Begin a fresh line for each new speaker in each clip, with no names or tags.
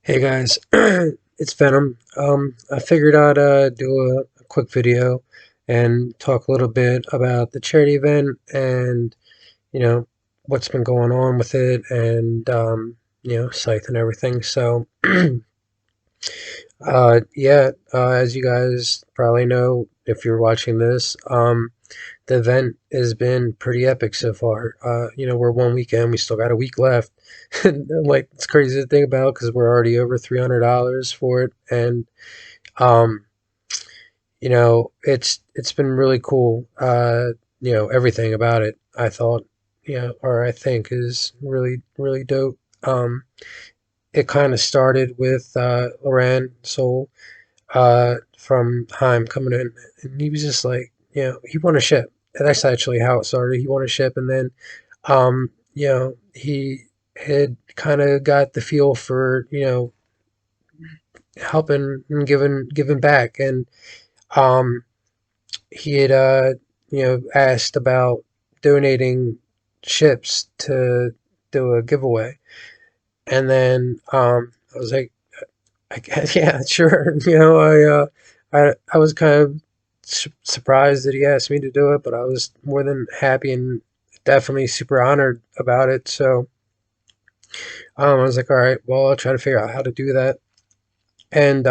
Hey guys, it's Venom. I figured I'd do a quick video and talk a little bit about the charity event and you know what's been going on with it and Scythe and everything. So yeah, as you guys probably know if you're watching this, the event has been pretty epic so far. We're one weekend, we still got a week left. Like it's crazy to think about because we're already over $300 for it, and um, it's been really cool. Everything about it, I thought, or I think, is really dope. It kind of started with Loran Soul from HEIM coming in, and he was just like, he won a ship. And that's actually how it started. He won a ship, and then, he had kind of got the feel for, helping and giving back, and um, he had, asked about donating ships to do a giveaway, and then I was like, I guess, yeah, sure. I was kind of surprised that he asked me to do it, but I was more than happy and definitely super honored about it. So I was like, all right, well, I'll try to figure out how to do that. And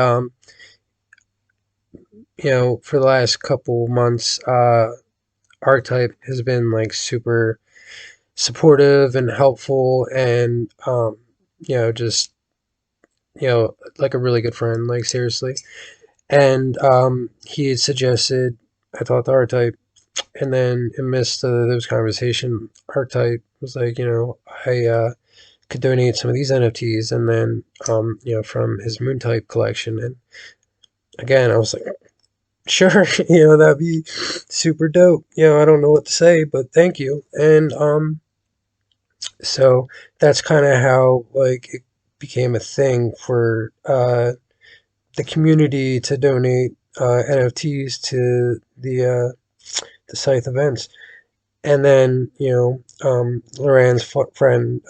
for the last couple months, Archetype has been like super supportive and helpful, and just like a really good friend, like seriously. And he had suggested I thought the archetype, and then amidst those conversation, archetype was like, I could donate some of these NFTs, and then from his moon type collection. And again, I was like, sure, that'd be super dope. I don't know what to say, but thank you. And so that's kind of how like it became a thing for the community to donate NFTs to the Scythe events. And then, Loran's friend,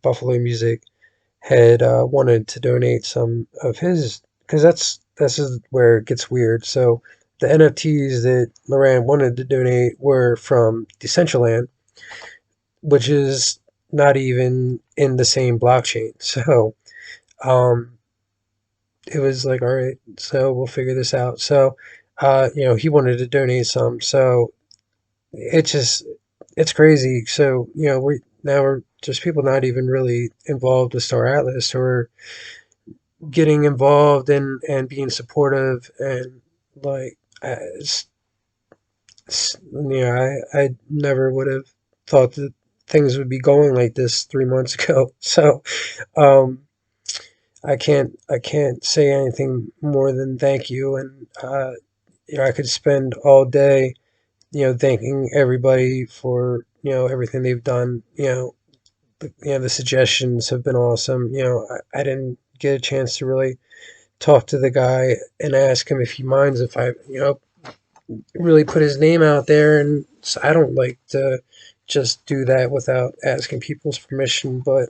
Buffalo Music, had wanted to donate some of his, because this is where it gets weird. So the NFTs that Loran wanted to donate were from Decentraland, which is not even in the same blockchain. So um, it was like, all right, so we'll figure this out. So, he wanted to donate some. So it's just, it's crazy. So, we're just people not even really involved with Star Atlas or getting involved and being supportive. And like, I never would have thought that things would be going like this 3 months ago. So, um, I can't say anything more than thank you. And I could spend all day, thanking everybody for everything they've done. The suggestions have been awesome. I didn't get a chance to really talk to the guy and ask him if he minds if I really put his name out there, and so I don't like to just do that without asking people's permission. But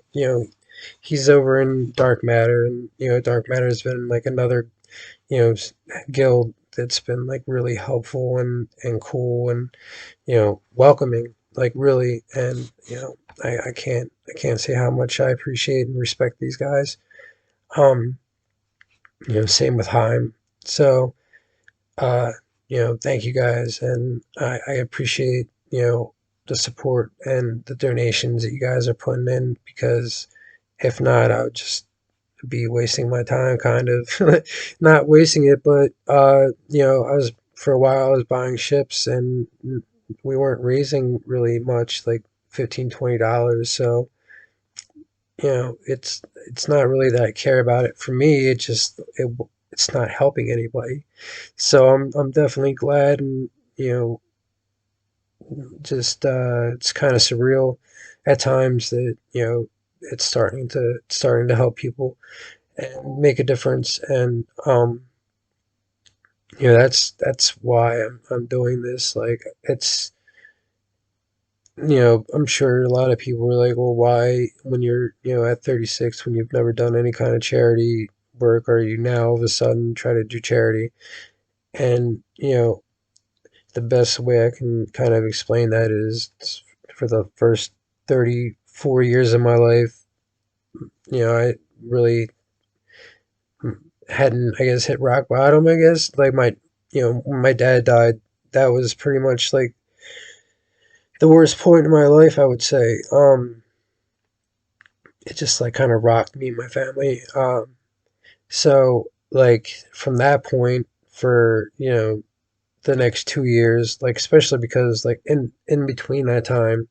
he's over in Dark Matter, and Dark Matter has been like another guild that's been like really helpful and cool and welcoming, like really. And I can't say how much I appreciate and respect these guys. um Same with Heim. So uh thank you guys, and I appreciate the support and the donations that you guys are putting in, because if not, I would just be wasting my time, kind of. Not wasting it, but I was, for a while I was buying ships, and we weren't raising really much, like $15-20. So it's not really that I care about it. For me, it's not helping anybody. So I'm definitely glad, and just it's kind of surreal at times that it's starting to help people and make a difference. And that's why I'm doing this. Like, I'm sure a lot of people were like, well, why, when you're, at 36, when you've never done any kind of charity work, are you now all of a sudden try to do charity? And, the best way I can kind of explain that is for the first 34 years of my life, I really hadn't, I guess, hit rock bottom, I guess. Like when my dad died, that was pretty much like the worst point in my life, I would say. It just like kind of rocked me and my family. So like from that point for, the next 2 years, like especially because like in between that time,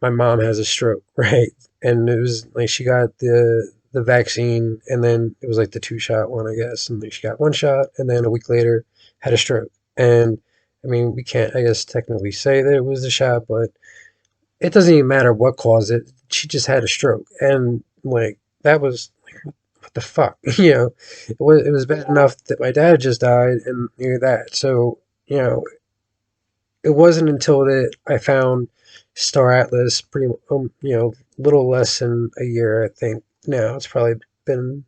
my mom has a stroke, right? And it was like she got the vaccine, and then it was like the two shot one, I guess, and then she got one shot, and then a week later had a stroke. And I mean, we can't, I guess, technically say that it was the shot, but it doesn't even matter what caused it. She just had a stroke, and like that was like, what the fuck, it was bad enough that my dad just died, and that. So you know, it wasn't until that I found Star Atlas pretty, little less than a year, I think. Now it's probably been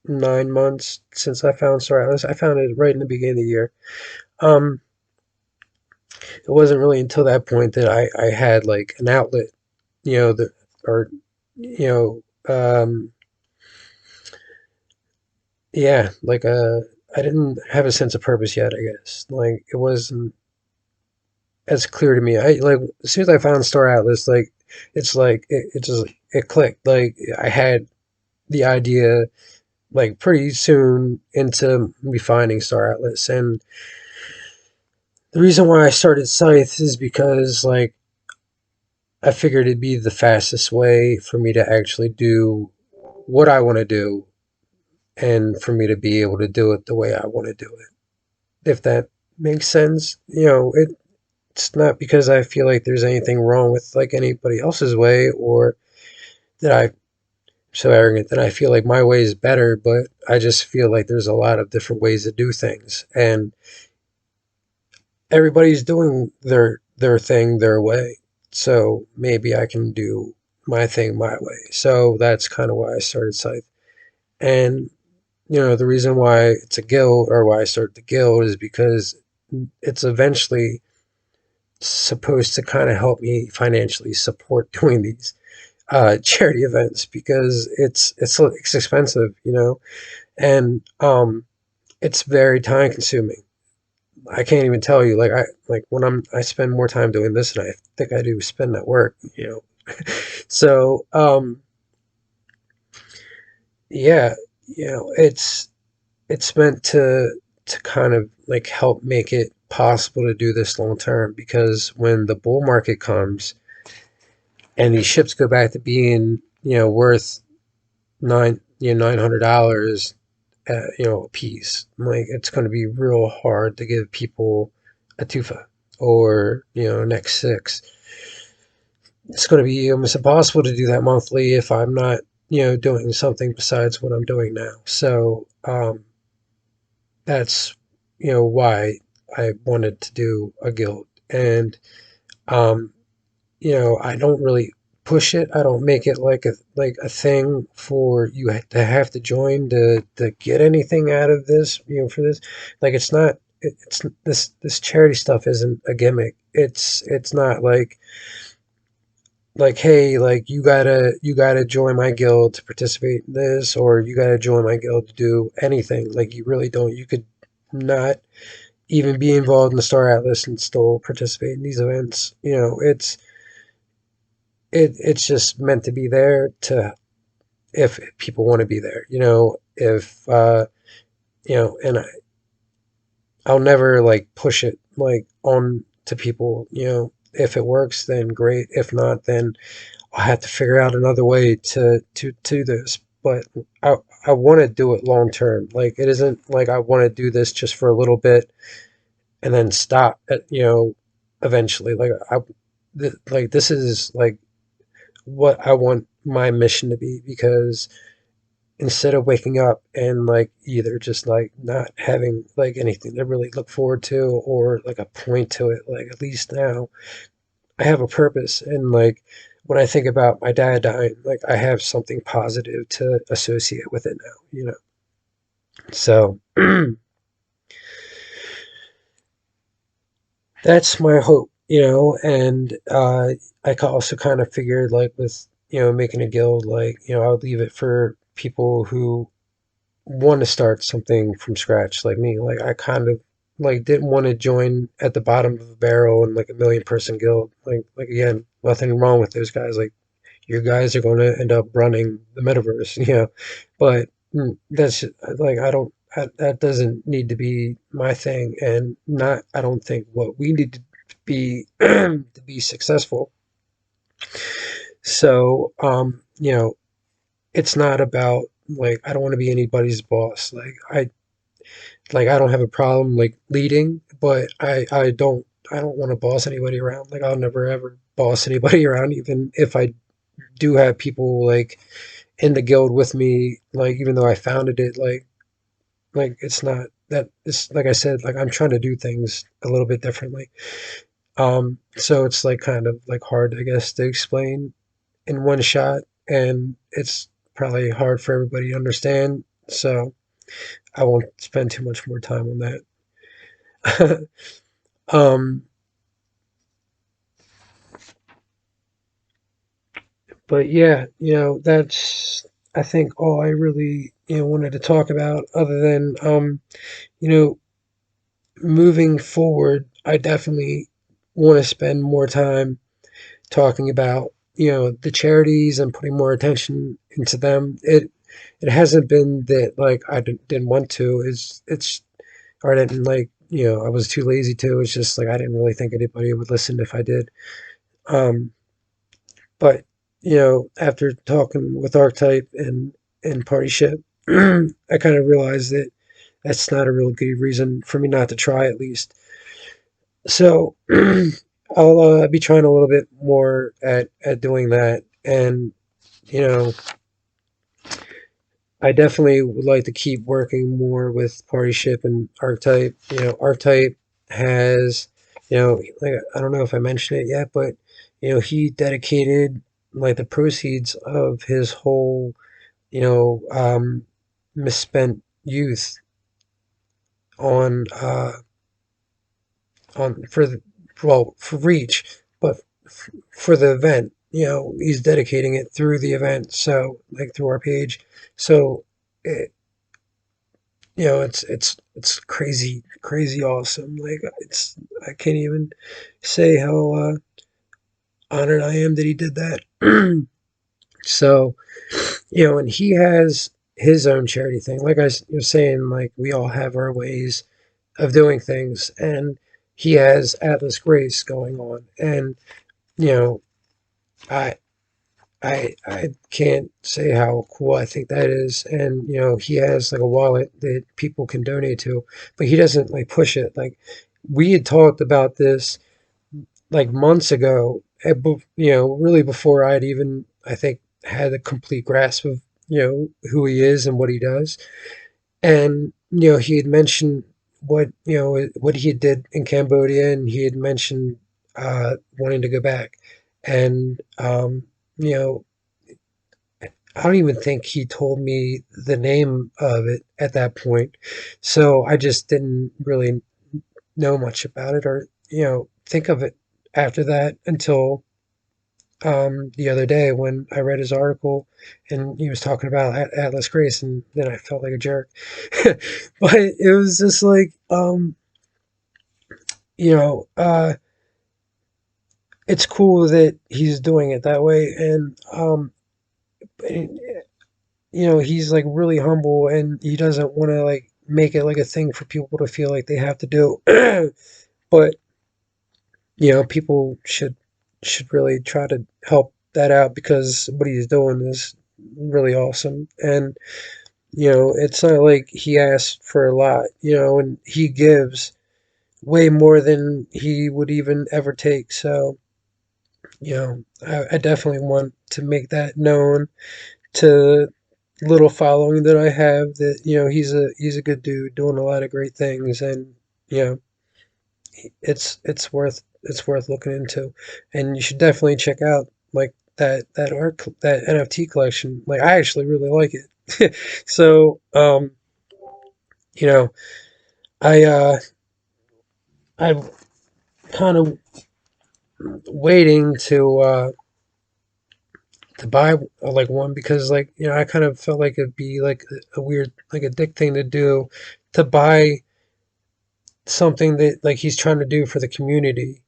9 months since I found Star Atlas. I found it right in the beginning of the year. Um, it wasn't really until that point that I had like an outlet, that or you yeah, like I didn't have a sense of purpose yet. I guess like it wasn't as clear to me. I like as soon as I found Star Atlas, like it's like it just it clicked. Like I had the idea like pretty soon into me finding Star Atlas, and the reason why I started Scythe is because like I figured it'd be the fastest way for me to actually do what I want to do, and for me to be able to do it the way I want to do it. If that makes sense, it's not because I feel like there's anything wrong with like anybody else's way, or that I'm so arrogant that I feel like my way is better, but I just feel like there's a lot of different ways to do things, and everybody's doing their thing their way. So maybe I can do my thing my way. So that's kind of why I started Scythe. And the reason why it's a guild, or why I started the guild, is because it's eventually supposed to kind of help me financially support doing these charity events, because it's expensive, and it's very time consuming. I can't even tell you. Like when I spend more time doing this than I think I do spend at work. So yeah, it's meant to kind of like help make it possible to do this long term, because when the bull market comes and these ships go back to being worth $900 a piece, like it's going to be real hard to give people a tufa, or an X6. It's going to be almost impossible to do that monthly if I'm not doing something besides what I'm doing now. So that's why I wanted to do a guild. And um, I don't really push it. I don't make it like a thing for you to have to join to get anything out of this. For this, like it's not. It's this charity stuff isn't a gimmick. It's not like hey, like you gotta join my guild to participate in this, or you gotta join my guild to do anything. Like you really don't. You could not even be involved in the Star Atlas and still participate in these events. It's just meant to be there to, if people want to be there. If and I'll never like push it like on to people. If it works, then great. If not, then I'll have to figure out another way to this. But I I want to do it long term. Like it isn't like I want to do this just for a little bit and then stop at eventually. Like like this is like what I want my mission to be, because instead of waking up and like either just like not having like anything to really look forward to, or like a point to it, like at least now I have a purpose, and like when I think about my dad dying, like I have something positive to associate with it now, you know. So that's my hope, you know, and also kind of figured like with making a guild, like I would leave it for people who want to start something from scratch like me. Like I kind of like didn't want to join at the bottom of the barrel in like a million person guild. Like again, nothing wrong with those guys. Like your guys are going to end up running the metaverse, you know. But that's like that doesn't need to be my thing, and not I don't think what we need to be to be successful. So it's not about like I don't want to be anybody's boss. I don't have a problem like leading, but I don't want to boss anybody around. Like I'll never ever boss anybody around, even if I do have people like in the guild with me. Like even though I founded it, like it's not that it's like I said, like I'm trying to do things a little bit differently. So it's like kind of like hard, I guess, to explain in one shot, and it's probably hard for everybody to understand. So I won't spend too much more time on that. um, but yeah, that's I think all I really wanted to talk about. Other than you know, moving forward, I definitely want to spend more time talking about the charities and putting more attention into them. It hasn't been that like didn't want to. It's or I didn't like I was too lazy to. It's just like I didn't really think anybody would listen if I did. Um, but after talking with Archetype and Party Ship, I kind of realized that that's not a real good reason for me not to try at least. So I'll be trying a little bit more at doing that, and you know I definitely would like to keep working more with Party Ship and Archetype. Archetype has, like I don't know if I mentioned it yet, but he dedicated like the proceeds of his whole, you know, um, misspent youth on for the for Reach, but for the event. He's dedicating it through the event, so like through our page. So it, it's crazy, crazy awesome. Like it's I can't even say how honored I am that he did that. So and he has his own charity thing. Like I was saying, like we all have our ways of doing things, and he has Atlas Grace going on, and you know I I can't say how cool I think that is. And he has like a wallet that people can donate to, but he doesn't like push it. Like we had talked about this like months ago, really before I'd even I think had a complete grasp of who he is and what he does. And he had mentioned what he did in Cambodia, and he had mentioned wanting to go back. And you know I don't even think he told me the name of it at that point. So I just didn't really know much about it, or, think of it after that until the other day when I read his article and he was talking about Atlas Grace, and then I felt like a jerk. But it was just like, you know, uh, it's cool that he's doing it that way. And, he's like really humble, and he doesn't want to like make it like a thing for people to feel like they have to do. But people should really try to help that out, because what he's doing is really awesome. And it's not like he asked for a lot, and he gives way more than he would even ever take. So I definitely want to make that known to little following that I have, that he's a good dude doing a lot of great things. And you know it's worth it's worth looking into, and you should definitely check out like that NFT collection. Like I actually really like it. So you know, I I'm kind of waiting to buy like one because like I kind of felt like it'd be like a weird like a dick thing to do to buy something that like he's trying to do for the community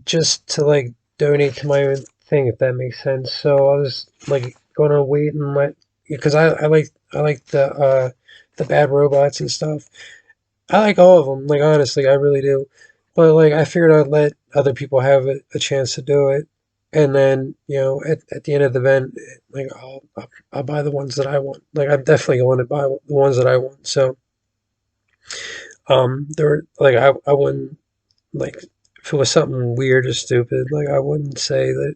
just to like donate to my own thing, if that makes sense. So I was like gonna wait and let because I like the bad robots and stuff. I like all of them. Like honestly, I really do. But like I figured I'd let other people have a chance to do it, and then at the end of the event, like I'll buy the ones that I want. Like I'm definitely going to buy the ones that I want. So there like I wouldn't like if it was something weird or stupid, like I wouldn't say that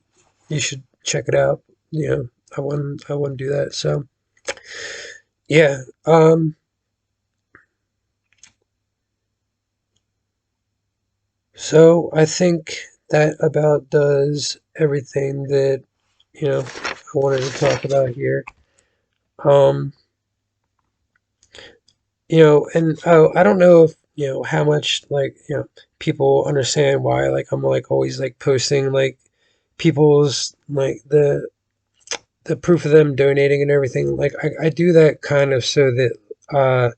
you should check it out. I wouldn't do that. So yeah. So I think that about does everything that I wanted to talk about here. Um, and I don't know if how much like people understand why like I'm like always like posting like people's like the proof of them donating and everything. Like I do that kind of so that uh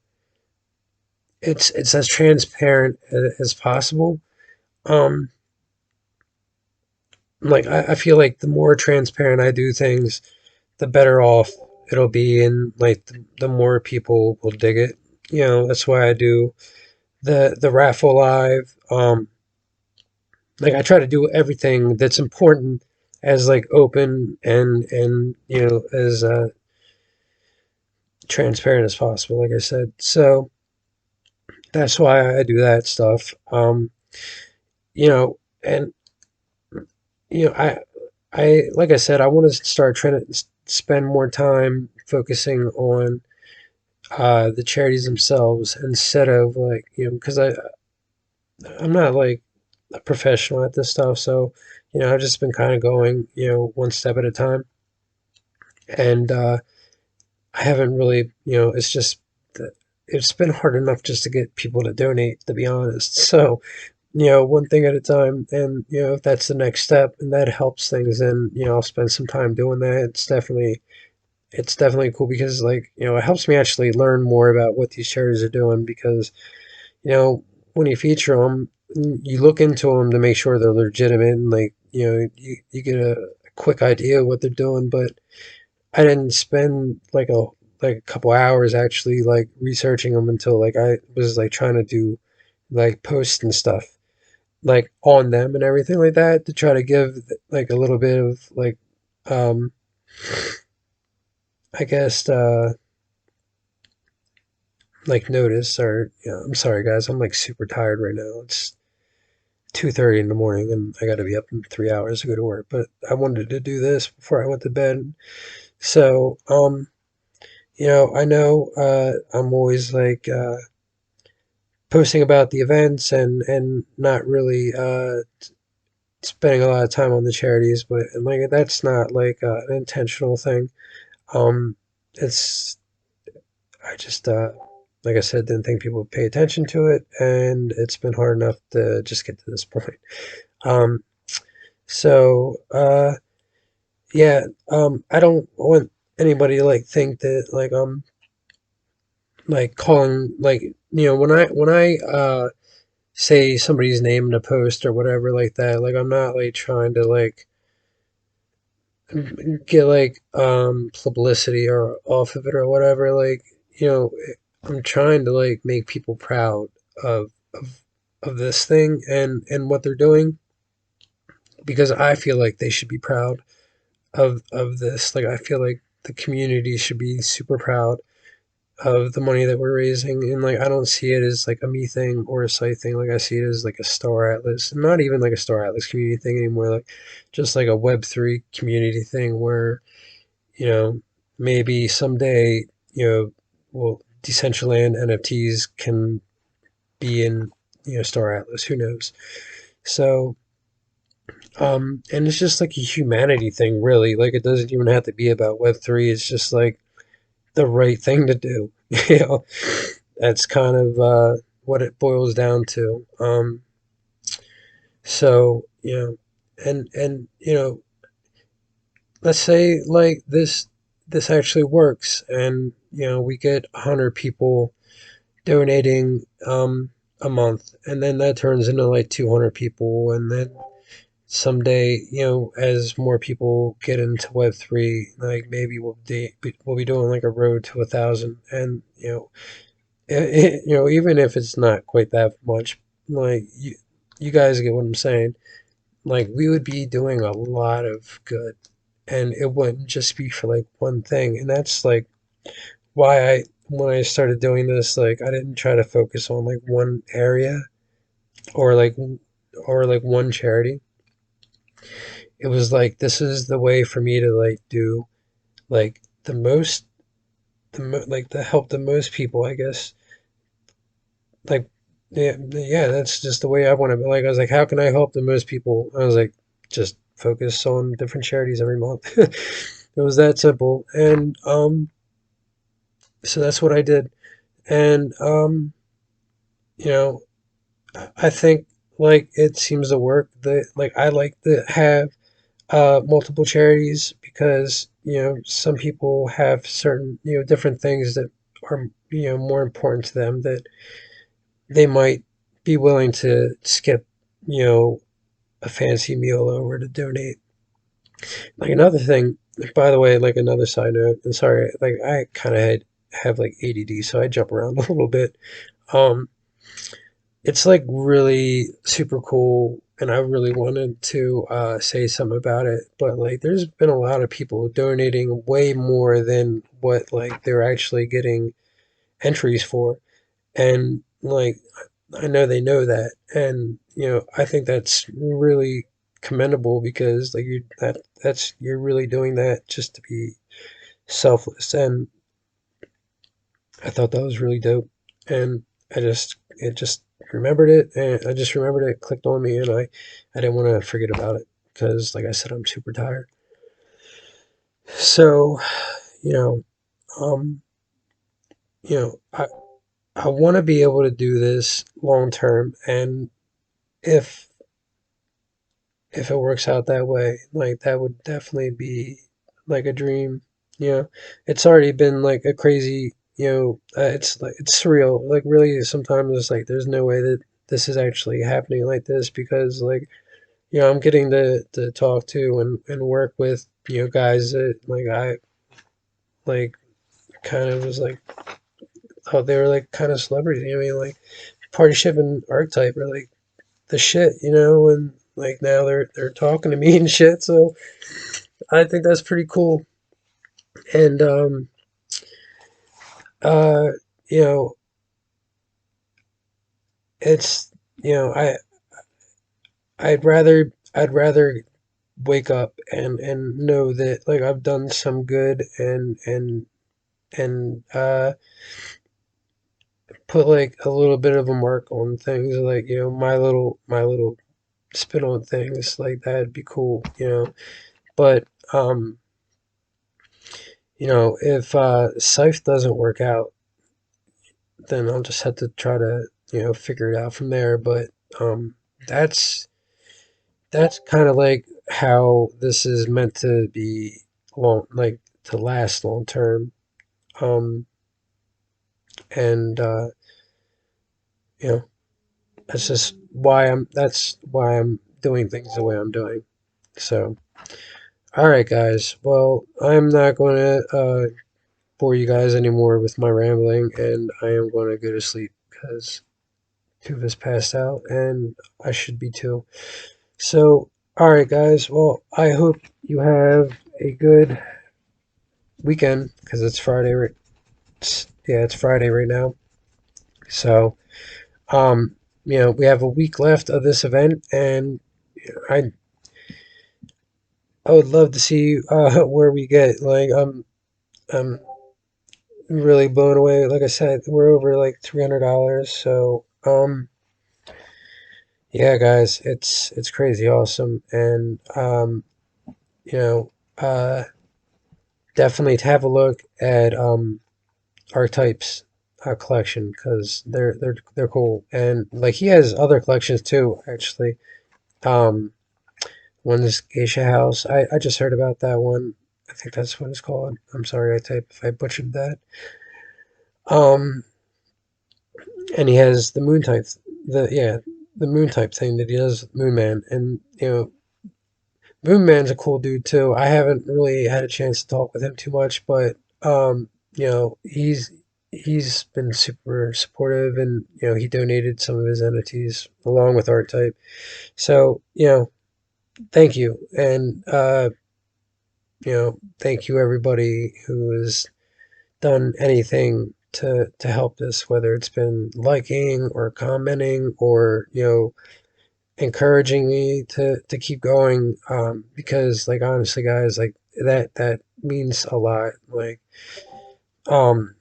it's as transparent as possible. Um, like I feel like the more transparent I do things, the better off it'll be, and like the more people will dig it. That's why I do the raffle live. Like I try to do everything that's important as like open and as transparent as possible. Like I said, so that's why I do that stuff. And I like I said, I want to start trying to spend more time focusing on the charities themselves instead of like because I'm not like a professional at this stuff, so I've just been kind of going one step at a time, and I haven't really it's just it's been hard enough just to get people to donate, to be honest. So one thing at a time, and if that's the next step and that helps things, then I'll spend some time doing that. It's definitely cool because like it helps me actually learn more about what these charities are doing because you know, when you feature them, you look into them to make sure they're legitimate and like, you get a quick idea of what they're doing. But I didn't spend like a couple hours actually like researching them until like I was like trying to do like posts and stuff like on them and everything like that to try to give like a little bit of like, um, I guess, like notice or, I'm sorry guys, I'm like super tired right now. It's 2:30 in the morning and I got to be up in 3 hours to go to work. But I wanted to do this before I went to bed. So, I know I'm always like posting about the events and not really spending a lot of time on the charities, but and, like that's not like an intentional thing. Um, it's I just like I said, didn't think people would pay attention to it, and it's been hard enough to just get to this point. Um, so yeah, I don't want anybody to like think that like calling like when I say somebody's name in a post or whatever like that, like I'm not like trying to like get like publicity or off of it or whatever. Like, I'm trying to like make people proud of of of this thing and what they're doing because I feel like they should be proud of this. Like I feel like the community should be super proud of the money that we're raising, and like I don't see it as like a me thing or a site thing. Like I see it as like a Star Atlas, not even like a Star Atlas community thing anymore. Like just like a Web3 community thing where you know maybe someday well Decentraland NFTs can be in Star Atlas. Who knows? So, and it's just like a humanity thing, really. Like it doesn't even have to be about Web3. It's just like the right thing to do. You know, that's kind of what it boils down to. So, and let's say like this actually works, and we get 100 people donating a month, and then that turns into like 200 people, and then someday, as more people get into Web3, like maybe we'll be doing like a road to 1,000, and even if it's not quite that much, like you guys get what I'm saying. Like we would be doing a lot of good, and it wouldn't just be for like one thing, and that's like why when I started doing this, like I didn't try to focus on like one area or like one charity. It was like this is the way for me to like do like like to help the most people, I guess. Like yeah, that's just the way I want to be. Like I was like, how can I help the most people? I was like, just focus on different charities every month. It was that simple, and so that's what I did, and you know, I think like it seems to work. That like I like to have multiple charities because some people have certain different things that are more important to them that they might be willing to skip you know a fancy meal over to donate. Like another thing, by the way, like another side note, and sorry, like I kind of have like ADD, so I jump around a little bit. Um, it's like really super cool, and I really wanted to say something about it, but like there's been a lot of people donating way more than what like they're actually getting entries for, and like I know they know that, and I think that's really commendable because like that's you're really doing that just to be selfless, and I thought that was really dope, and it just remembered it, and I just remembered it clicked on me, and I didn't want to forget about it because like I said, I'm super tired. So you know um you know I want to be able to do this long term, and if if it works out that way, like that would definitely be like a dream. It's already been like a crazy. It's like it's surreal. Like really, sometimes it's like there's no way that this is actually happening like this because like I'm getting to talk to and work with guys that like I like kind of was like oh they were like kind of celebrities. I mean like Party Ship and Archetype are like the shit, and like now they're talking to me and shit. So I think that's pretty cool. And uh, you know, it's I'd rather wake up and know that like I've done some good and put like a little bit of a mark on things like my little spin on things like that'd be cool. But if Scythe doesn't work out, then I'll just have to try to figure it out from there. But um, that's that's kind of like how this is meant to be long, like to last long term. Um, and you know that's why I'm doing things the way I'm doing. So all right, guys. Well, I'm not going to bore you guys anymore with my rambling, and I am going to go to sleep because two of us passed out, and I should be too. So, all right, guys. Well, I hope you have a good weekend because it's Friday. Yeah, it's Friday right now. So, um, we have a week left of this event, and I I would love to see where we get. Like, I'm really blown away. Like I said, we're over like $300. So, Yeah, guys, it's crazy awesome, and you know, definitely to have a look at archetypes collection because they're cool, and like he has other collections too. Actually, um, one is Geisha House. I just heard about that one. I think that's what it's called. I'm sorry, I type if I butchered that. Um, and he has the moon type, the moon type thing that he does, Moon Man, and Moon Man's a cool dude too. I haven't really had a chance to talk with him too much, but he's been super supportive, and he donated some of his entities along with art type. So thank you, and thank you everybody who has done anything to help this, whether it's been liking or commenting or encouraging me to keep going, because like honestly guys, like that means a lot. Like um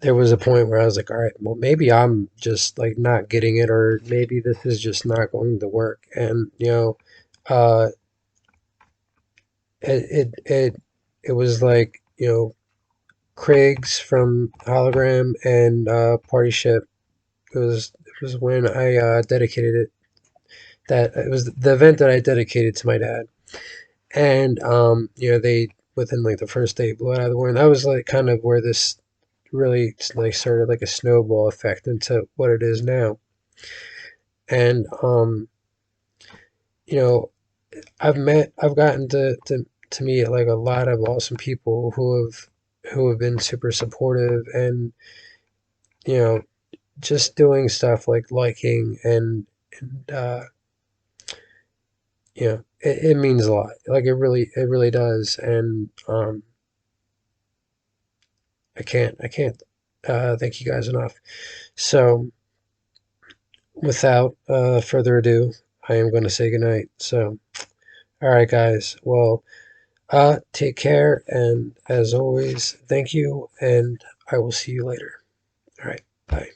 there was a point where I was like, all right, well maybe I'm just like not getting it, or maybe this is just not going to work. And uh it was like Craig's from Hologram and Party Ship. It was when I dedicated it, that it was the event that I dedicated to my dad. And they, within like the first day, blew it out of the water. And that was like kind of where this really like started like a snowball effect into what it is now. And you know I've gotten to meet like a lot of awesome people who have been super supportive, and you know just doing stuff like liking, and it means a lot. Like it really does. And I can't thank you guys enough. So, without further ado, I am going to say goodnight. So, all right, guys. Well, take care, and as always, thank you, and I will see you later. All right, bye.